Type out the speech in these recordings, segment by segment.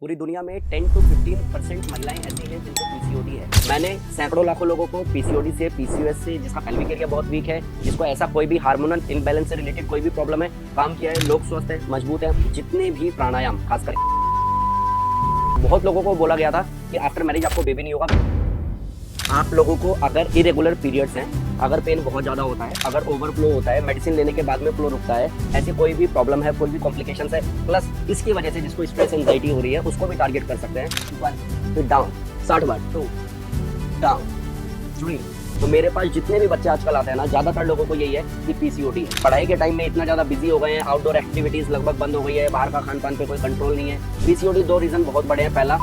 पूरी दुनिया में 10 to 15% महिलाएं ऐसी हैं जिनको पीसीओडी है। मैंने सैकड़ों लाखों लोगों को पीसीओडी से, पीसीओएस से, जिसका पेल्विक एरिया बहुत वीक है, जिसको ऐसा कोई भी हार्मोनल इम्बैलेंस से रिलेटेड कोई भी प्रॉब्लम है, काम किया है, लोग स्वस्थ है, मजबूत है। जितने भी प्राणायाम, खासकर बहुत लोगों को बोला गया था कि आफ्टर मैरिज आपको बेबी नहीं होगा। आप लोगों को अगर इरेगुलर पीरियड्स हैं, अगर पेन बहुत ज़्यादा होता है, अगर ओवरफ्लो होता है, मेडिसिन लेने के बाद में फ्लो रुकता है, ऐसी कोई भी प्रॉब्लम है, कोई भी कॉम्प्लिकेशंस है, प्लस इसकी वजह से जिसको स्ट्रेस एंजाइटी हो रही है, उसको भी टारगेट कर सकते हैं। 1 फिर डाउन 60 बार, 2 डाउन 3। तो मेरे पास जितने भी बच्चे आजकल आते हैं ना, ज़्यादातर लोगों को यही है कि पीसीओडी। पढ़ाई के टाइम में इतना ज़्यादा बिजी हो गए हैं, आउटडोर एक्टिविटीज़ लगभग बंद हो गई है, बाहर का खान पान पे कोई कंट्रोल नहीं है। पीसीओडी 2 रीज़न बहुत बड़े हैं। पहला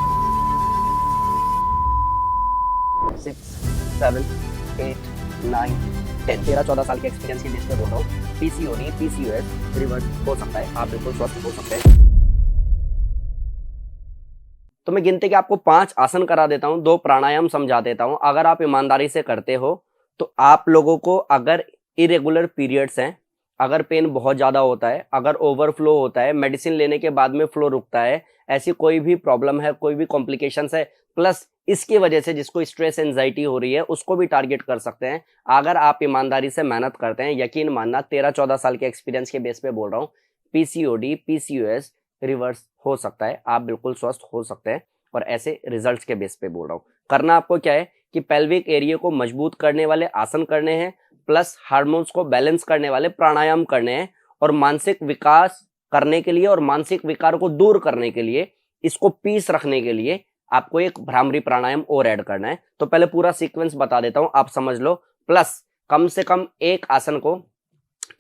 6 7 8 9 10 13-14 साल के एक्सपीरियंस की बेस पे बोल रहा हूँ, पीसीओडी पीसीओएस रिवर्स हो सकता है, आप बिल्कुल स्वस्थ हो सकते हैं। तो मैं गिनती के आपको 5 आसन करा देता हूँ, 2 प्राणायाम समझा देता हूँ। अगर आप ईमानदारी से करते हो तो आप लोगों को, अगर इरेगुलर पीरियड्स हैं, अगर पेन बहुत ज़्यादा होता है, अगर ओवरफ्लो होता है, मेडिसिन लेने के बाद में फ्लो रुकता है, ऐसी कोई भी प्रॉब्लम है, कोई भी कॉम्प्लिकेशंस है, प्लस इसकी वजह से जिसको स्ट्रेस एंजाइटी हो रही है, उसको भी टारगेट कर सकते हैं। अगर आप ईमानदारी से मेहनत करते हैं, यकीन मानना 13-14 साल के एक्सपीरियंस के बेस पे बोल रहा हूँ, पीसीओडी पीसीओएस रिवर्स हो सकता है, आप बिल्कुल स्वस्थ हो सकते हैं। और ऐसे रिजल्ट्स के बेस पे बोल रहा हूँ। करना आपको क्या है कि पेल्विक एरिया को मजबूत करने वाले आसन करने हैं, प्लस हार्मोन्स को बैलेंस करने वाले प्राणायाम करने हैं, और मानसिक विकास करने के लिए और मानसिक विकार को दूर करने के लिए, इसको पीस रखने के लिए आपको एक भ्रामरी प्राणायाम और ऐड करना है। तो पहले पूरा सीक्वेंस बता देता हूं, आप समझ लो। प्लस कम से कम एक आसन को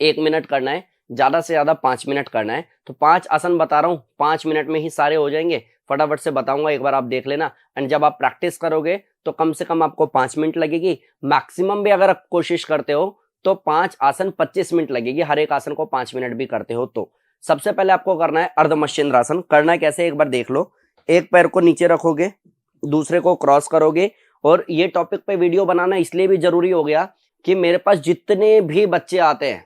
1 मिनट करना है, ज्यादा से ज्यादा 5 मिनट करना है। तो 5 आसन बता रहा हूं, 5 मिनट में ही सारे हो जाएंगे। फटाफट से बताऊंगा, एक बार आप देख लेना। एंड जब आप प्रैक्टिस करोगे तो कम से कम आपको 5 मिनट लगेगी। मैक्सिमम भी अगर आप कोशिश करते हो तो 5 आसन 25 मिनट लगेगी, हर एक आसन को 5 मिनट भी करते हो तो। सबसे पहले आपको करना है अर्धमश्चिंद्रासन। करना है कैसे, एक बार देख लो। एक पैर को नीचे रखोगे, दूसरे को क्रॉस करोगे। और ये टॉपिक पे वीडियो बनाना इसलिए भी जरूरी हो गया कि मेरे पास जितने भी बच्चे आते हैं,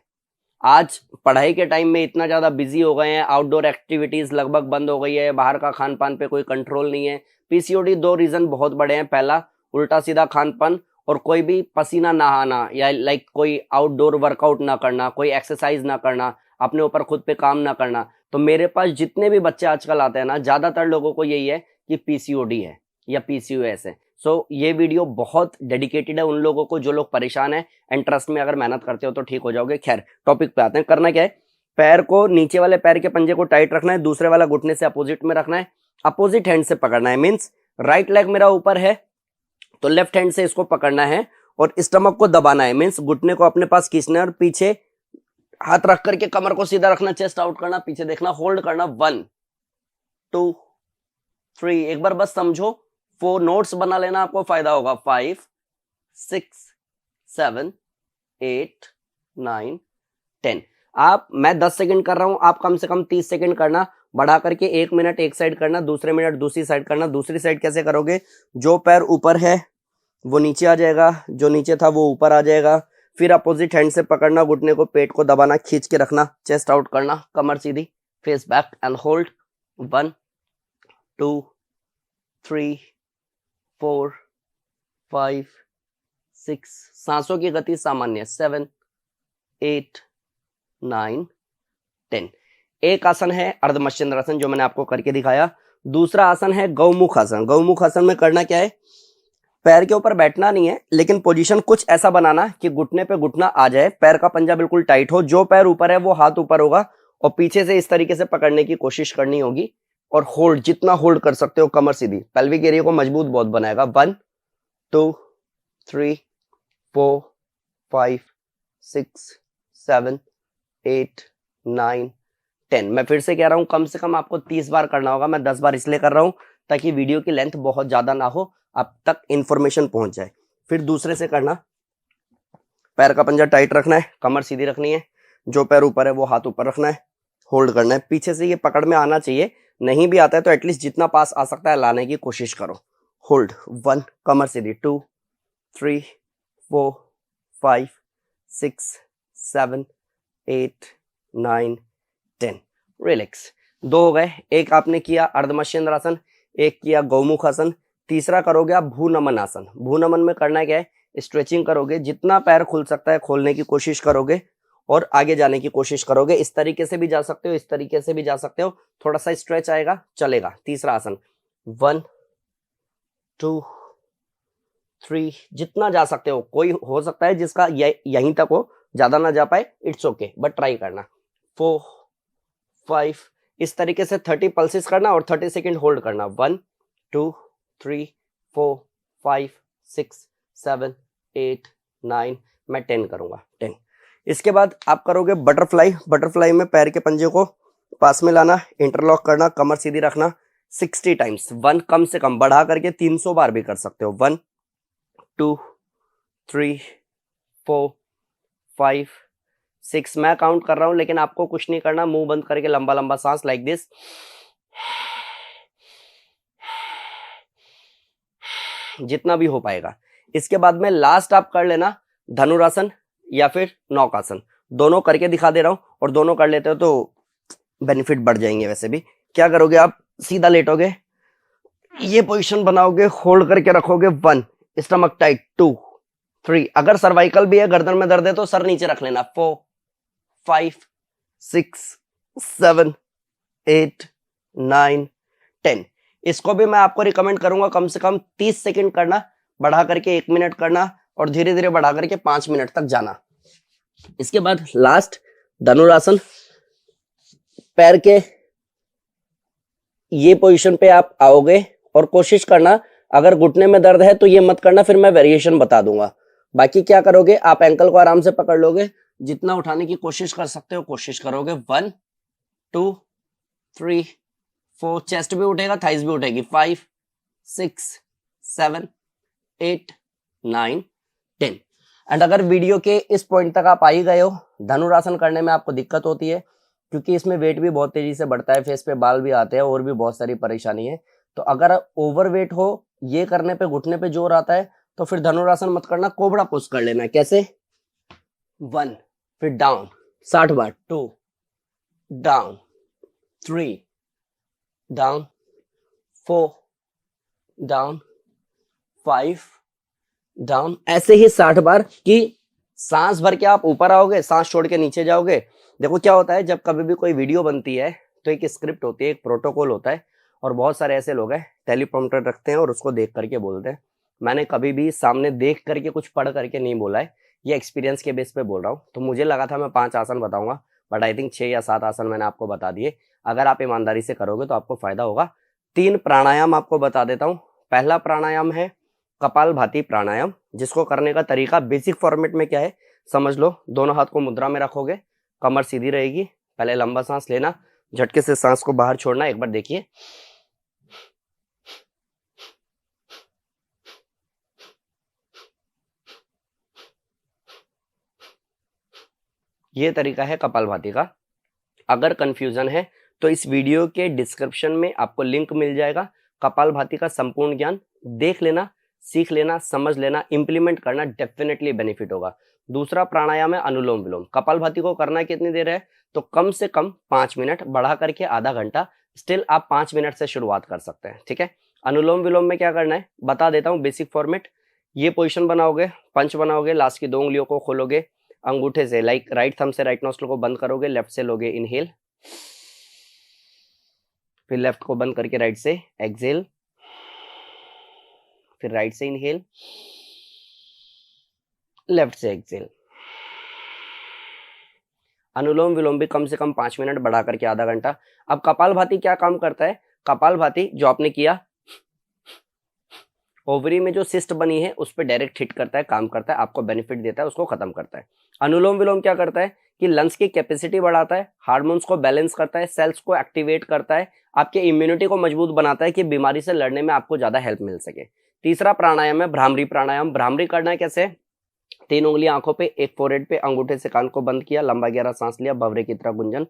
आज पढ़ाई के टाइम में इतना ज़्यादा बिजी हो गए हैं, आउटडोर एक्टिविटीज़ लगभग बंद हो गई है, बाहर का खान पान पे कोई कंट्रोल नहीं है। पीसीओडी 2 रीज़न बहुत बड़े हैं। पहला, उल्टा सीधा खान पान, और कोई भी पसीना नहाना, या लाइक कोई आउटडोर वर्कआउट ना करना, कोई एक्सरसाइज ना करना, अपने ऊपर खुद पे काम ना करना। तो मेरे पास जितने भी बच्चे आजकल आते हैं ना, ज़्यादातर लोगों को यही है कि पीसीओडी है या पीसीओएस है। सो ये वीडियो बहुत डेडिकेटेड है उन लोगों को जो लोग परेशान हैं। एंड ट्रस्ट में, अगर मेहनत करते हो तो ठीक हो जाओगे। खैर, टॉपिक पे आते हैं। करना क्या है, पैर को, नीचे वाले पैर के पंजे को टाइट रखना है, दूसरे वाला घुटने से अपोजिट में रखना है, अपोजिट हैंड से पकड़ना है। मीन्स राइट लेग मेरा ऊपर है तो लेफ्ट हैंड से इसको पकड़ना है और स्टमक को दबाना है। मीन्स घुटने को अपने पास खींचना है और पीछे हाथ रख करके कमर को सीधा रखना, चेस्ट आउट करना, पीछे देखना, होल्ड करना। 1 2 3, एक बार बस समझो, 4 नोट्स बना लेना, आपको फायदा होगा। 5 6 7 8 9 10। मैं 10 सेकंड कर रहा हूं, आप कम से कम 30 सेकंड करना। बढ़ा करके 1 मिनट एक साइड करना, दूसरे मिनट दूसरी साइड करना। दूसरी साइड कैसे करोगे, जो पैर ऊपर है वो नीचे आ जाएगा, जो नीचे था वो ऊपर आ जाएगा। फिर अपोजिट हैंड से पकड़ना, घुटने को, पेट को दबाना, खींच के रखना, चेस्ट आउट करना, कमर सीधी, फेस बैक एंड होल्ड। 1 2 3 4 5 6, सांसों की गति सामान्य, 7 8 9 10। एक आसन है अर्धमश्चिंद्रासन, जो मैंने आपको करके दिखाया। दूसरा आसन है गौमुख आसन। गौमुख आसन में करना क्या है, पैर के ऊपर बैठना नहीं है, लेकिन पोजीशन कुछ ऐसा बनाना कि घुटने पे घुटना आ जाए, पैर का पंजा बिल्कुल टाइट हो, जो पैर ऊपर है वो हाथ ऊपर होगा, और पीछे से इस तरीके से पकड़ने की कोशिश करनी होगी। और होल्ड, जितना होल्ड कर सकते हो, कमर सीधी, पेल्विक एरिया को मजबूत बहुत बनाएगा। 1 2 3 4 5 6 7 8 9 10। मैं फिर से कह रहा हूं, कम से कम आपको 30 बार करना होगा। मैं 10 बार इसलिए कर रहा हूं ताकि वीडियो की लेंथ बहुत ज्यादा ना हो, आप तक इंफॉर्मेशन पहुंच जाए। फिर दूसरे से करना, पैर का पंजा टाइट रखना है, कमर सीधी रखनी है, जो पैर ऊपर है वो हाथ ऊपर रखना है, होल्ड करना है। पीछे से ये पकड़ में आना चाहिए, नहीं भी आता है तो एटलीस्ट जितना पास आ सकता है लाने की कोशिश करो। होल्ड। 1, कमर सीधी, 2 3 4 5 6 7 8 9 10। रिलैक्स। दो हो गए। एक आपने किया अर्धमर्शेंद्र आसन, एक किया गौमुख आसन, तीसरा करोगे आप भूनमन आसन। भूनमन में करना क्या है, स्ट्रेचिंग करोगे, जितना पैर खुल सकता है खोलने की कोशिश करोगे और आगे जाने की कोशिश करोगे। इस तरीके से भी जा सकते हो, इस तरीके से भी जा सकते हो, थोड़ा सा स्ट्रेच आएगा, चलेगा। तीसरा आसन, 1 2 3, जितना जा सकते हो। कोई हो सकता है जिसका यहीं तक हो, ज्यादा ना जा पाए, इट्स ओके, बट ट्राई करना। 4 5, इस तरीके से 30 पल्सेस करना और 30 सेकेंड होल्ड करना। 1 2 3 4 5 6 7 8 9, मैं 10 करूंगा, 10। इसके बाद आप करोगे बटरफ्लाई। बटरफ्लाई में पैर के पंजे को पास में लाना, इंटरलॉक करना, कमर सीधी रखना 60 टाइम्स। 1 कम से कम, बढ़ा करके 300 बार भी कर सकते हो। 1 2 3 4 5 6, मैं काउंट कर रहा हूं, लेकिन आपको कुछ नहीं करना, मुंह बंद करके लंबा लंबा सांस, लाइक दिस। जितना भी हो पाएगा। इसके बाद में लास्ट आप कर लेना धनुरासन या फिर नौकासन, दोनों करके दिखा दे रहा हूं, और दोनों कर लेते हो तो बेनिफिट बढ़ जाएंगे। वैसे भी क्या करोगे आप, सीधा लेटोगे, ये पोजीशन बनाओगे, होल्ड करके रखोगे। 1, स्टमक टाइट। 2 3, अगर सर्वाइकल भी है, गर्दन में दर्द है, तो सर नीचे रख लेना। 4 5 6 7 8 9 10। इसको भी मैं आपको रिकमेंड करूंगा कम से कम 30 सेकंड करना, बढ़ा करके 1 मिनट करना, और धीरे धीरे बढ़ा करके 5 मिनट तक जाना। इसके बाद लास्ट धनुरासन, पैर के ये पोजीशन पे आप आओगे और कोशिश करना, अगर घुटने में दर्द है तो ये मत करना, फिर मैं वेरिएशन बता दूंगा। बाकी क्या करोगे, आप एंकल को आराम से पकड़ लोगे, जितना उठाने की कोशिश कर सकते हो कोशिश करोगे। 1 2 3 4, चेस्ट भी उठेगा, थाइस भी उठेगी। 5 6 7 8 9 10। एंड अगर वीडियो के इस पॉइंट तक आप आ ही गए हो, धनुरासन करने में आपको दिक्कत होती है क्योंकि इसमें वेट भी बहुत तेजी से बढ़ता है, फेस पे बाल भी आते हैं और भी बहुत सारी परेशानी है, तो अगर ओवर वेट हो, ये करने पे घुटने पे जोर आता है, तो फिर धनुरासन मत करना, कोबरा पोज कर लेना। कैसे, 1, फिर डाउन 60 बार, 2 डाउन, 3 डाउन, 4 डाउन, 5 डाउन, ऐसे ही 60 बार की सांस भर के आप ऊपर आओगे, सांस छोड़ के नीचे जाओगे। देखो क्या होता है, जब कभी भी कोई वीडियो बनती है तो एक स्क्रिप्ट होती है, एक प्रोटोकॉल होता है, और बहुत सारे ऐसे लोग हैं टेलीप्रॉम्प्टर रखते हैं और उसको देख करके बोलते हैं। मैंने कभी भी सामने देख करके कुछ पढ़ करके नहीं बोला है, ये एक्सपीरियंस के बेस पे बोल रहा हूँ। तो मुझे लगा था मैं 5 आसन बताऊंगा, बट आई थिंक 6 या 7 आसन मैंने आपको बता दिए। अगर आप ईमानदारी से करोगे तो आपको फायदा होगा। 3 प्राणायाम आपको बता देता हूँ। पहला प्राणायाम है कपालभाति प्राणायाम, जिसको करने का तरीका बेसिक फॉर्मेट में क्या है समझ लो। दोनों हाथ को मुद्रा में रखोगे, कमर सीधी रहेगी, पहले लंबा सांस लेना, झटके से सांस को बाहर छोड़ना। एक बार देखिए, ये तरीका है कपालभाति का। अगर कंफ्यूजन है तो इस वीडियो के डिस्क्रिप्शन में आपको लिंक मिल जाएगा, कपालभाति का संपूर्ण ज्ञान देख लेना, सीख लेना, समझ लेना, इंप्लीमेंट करना, डेफिनेटली बेनिफिट होगा। दूसरा प्राणायाम है अनुलोम विलोम। कपालभाति को करना कितनी देर है, तो कम से कम 5 मिनट, बढ़ा करके आधा घंटा। स्टिल आप 5 मिनट से शुरुआत कर सकते हैं, ठीक है। अनुलोम विलोम में क्या करना है बता देता हूँ, बेसिक फॉर्मेट। ये पोजिशन बनाओगे, पंच बनाओगे, लास्ट की 2 उंगलियों को खोलोगे, अंगूठे से लाइक राइट थंब से राइट नोस्ट्रल को बंद करोगे, लेफ्ट से लोगे इनहेल, फिर लेफ्ट को बंद करके राइट से एक्सहेल, फिर राइट से इनहेल, लेफ्ट से एक्सहेल। अनुलोम विलोम भी कम से कम 5 मिनट, बढ़ा करके आधा घंटा। अब कपालभाति क्या काम करता है, कपालभाति जो आपने किया, ओवरी में जो सिस्ट बनी है उस पर डायरेक्ट हिट करता है, काम करता है, आपको बेनिफिट देता है, उसको खत्म करता है। अनुलोम विलोम क्या करता है कि लंग्स की कैपेसिटी बढ़ाता है, हार्मोन्स को बैलेंस करता है, सेल्स को एक्टिवेट करता है, आपके इम्यूनिटी को मजबूत बनाता है कि बीमारी से लड़ने में आपको ज्यादा हेल्प मिल सके। तीसरा प्राणायाम है भ्रामरी प्राणायाम। भ्रामरी करना है कैसे, 3 उंगलियां आंखों पे, एक फोrehead पे, अंगूठे से कान को बंद किया, लंबा गहरा सांस लिया, भवरे की तरह गुंजन।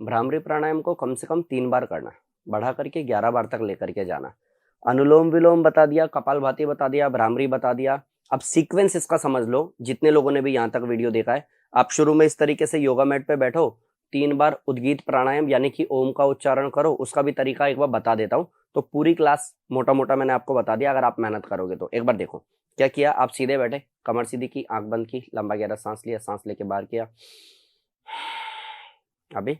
भ्रामरी प्राणायाम को कम से कम 3 बार करना, बढ़ा करके 11 बार तक लेकर के जाना। अनुलोम विलोम बता दिया, कपालभाति बता दिया, भ्रामरी बता दिया। अब सीक्वेंस इसका समझ लो, जितने लोगों ने भी यहाँ तक वीडियो देखा है। आप शुरू में इस तरीके से योगा मैट पे बैठो, 3 बार उद्गीत प्राणायाम यानी कि ओम का उच्चारण करो। उसका भी तरीका एक बार बता देता हूँ, तो पूरी क्लास मोटा मोटा मैंने आपको बता दिया। अगर आप मेहनत करोगे तो एक बार देखो क्या किया। आप सीधे बैठे, कमर सीधी की, आंख बंद की, लंबा गहरा सांस लिया, सांस लेके बाहर किया। अभी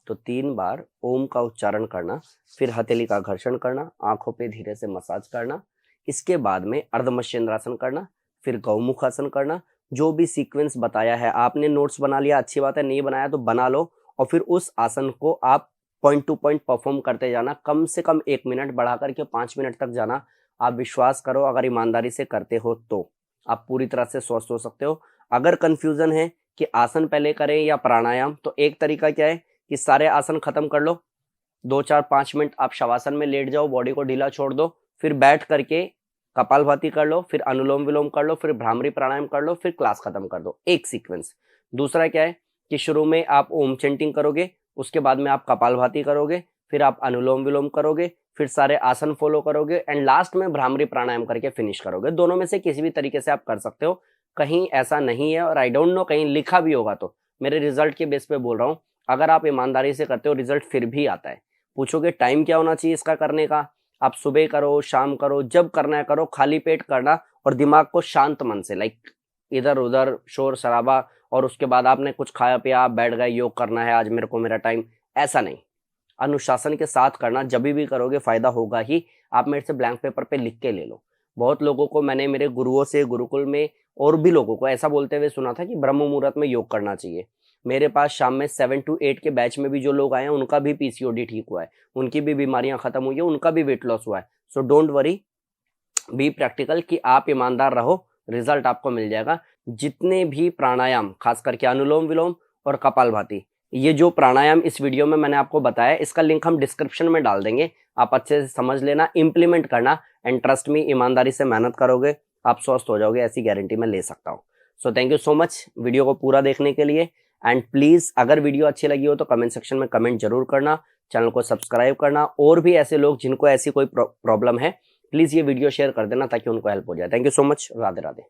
तो 3 बार ओम का उच्चारण करना, फिर हथेली का घर्षण करना, आंखों पे धीरे से मसाज करना। इसके बाद में अर्धमत्स्येंद्रासन करना, फिर गौमुख आसन करना। जो भी सीक्वेंस बताया है, आपने नोट्स बना लिया, अच्छी बात है, नहीं बनाया तो बना लो, और फिर उस आसन को आप पॉइंट टू पॉइंट परफॉर्म करते जाना। कम से कम 1 मिनट, बढ़ा करके 5 मिनट तक जाना। आप विश्वास करो, अगर ईमानदारी से करते हो तो आप पूरी तरह से स्वस्थ हो सकते हो। अगर कंफ्यूजन है कि आसन पहले करें या प्राणायाम, तो एक तरीका क्या है कि सारे आसन खत्म कर लो, 2 4 5 मिनट आप शवासन में लेट जाओ, बॉडी को ढीला छोड़ दो, फिर बैठ करके कपालभाति कर लो, फिर अनुलोम विलोम कर लो, फिर भ्रामरी प्राणायाम कर लो, फिर क्लास खत्म कर दो, एक सीक्वेंस। दूसरा क्या है कि शुरू में आप ओम चैंटिंग करोगे, उसके बाद में आप कपालभाति करोगे, फिर आप अनुलोम विलोम करोगे, फिर सारे आसन फॉलो करोगे, एंड लास्ट में भ्रामरी प्राणायाम करके फिनिश करोगे। दोनों में से किसी भी तरीके से आप कर सकते हो, कहीं ऐसा नहीं है, और आई डोंट नो कहीं लिखा भी होगा तो। मेरे रिजल्ट के बेस पे बोल रहा हूँ, अगर आप ईमानदारी से करते हो रिजल्ट फिर भी आता है। पूछोगे टाइम क्या होना चाहिए इसका करने का, आप सुबह करो, शाम करो, जब करना है करो, खाली पेट करना, और दिमाग को शांत मन से, लाइक इधर उधर शोर शराबा, और उसके बाद आपने कुछ खाया पिया, आप बैठ गए, योग करना है आज मेरे को, मेरा टाइम, ऐसा नहीं। अनुशासन के साथ करना, जब भी करोगे फायदा होगा ही। आप मेरे से ब्लैंक पेपर पे लिख के ले लो। बहुत लोगों को मैंने मेरे गुरुओं से, गुरुकुल में और भी लोगों को ऐसा बोलते हुए सुना था कि ब्रह्म मुहूर्त में योग करना चाहिए। मेरे पास शाम में 7 to 8 के बैच में भी जो लोग आए हैं, उनका भी पीसीओडी ठीक हुआ है, उनकी भी बीमारियां खत्म हुई है, उनका भी वेट लॉस हुआ है। So don't worry, be practical, कि आप ईमानदार रहो, रिजल्ट आपको मिल जाएगा। जितने भी प्राणायाम, खास करके अनुलोम विलोम और कपालभाति, ये जो प्राणायाम इस वीडियो में मैंने आपको बताया, इसका लिंक हम डिस्क्रिप्शन में डाल देंगे। आप अच्छे से समझ लेना, इंप्लीमेंट करना, एंड ट्रस्ट मी, ईमानदारी से मेहनत करोगे, आप स्वस्थ हो जाओगे, ऐसी गारंटी मैं ले सकता हूँ। So thank you so much video को पूरा देखने के लिए। एंड प्लीज, अगर वीडियो अच्छी लगी हो तो कमेंट सेक्शन में कमेंट जरूर करना, चैनल को सब्सक्राइब करना, और भी ऐसे लोग जिनको ऐसी कोई प्रॉब्लम है, प्लीज ये वीडियो शेयर कर देना ताकि उनको हेल्प हो जाए। Thank you so much, Radhe Radhe.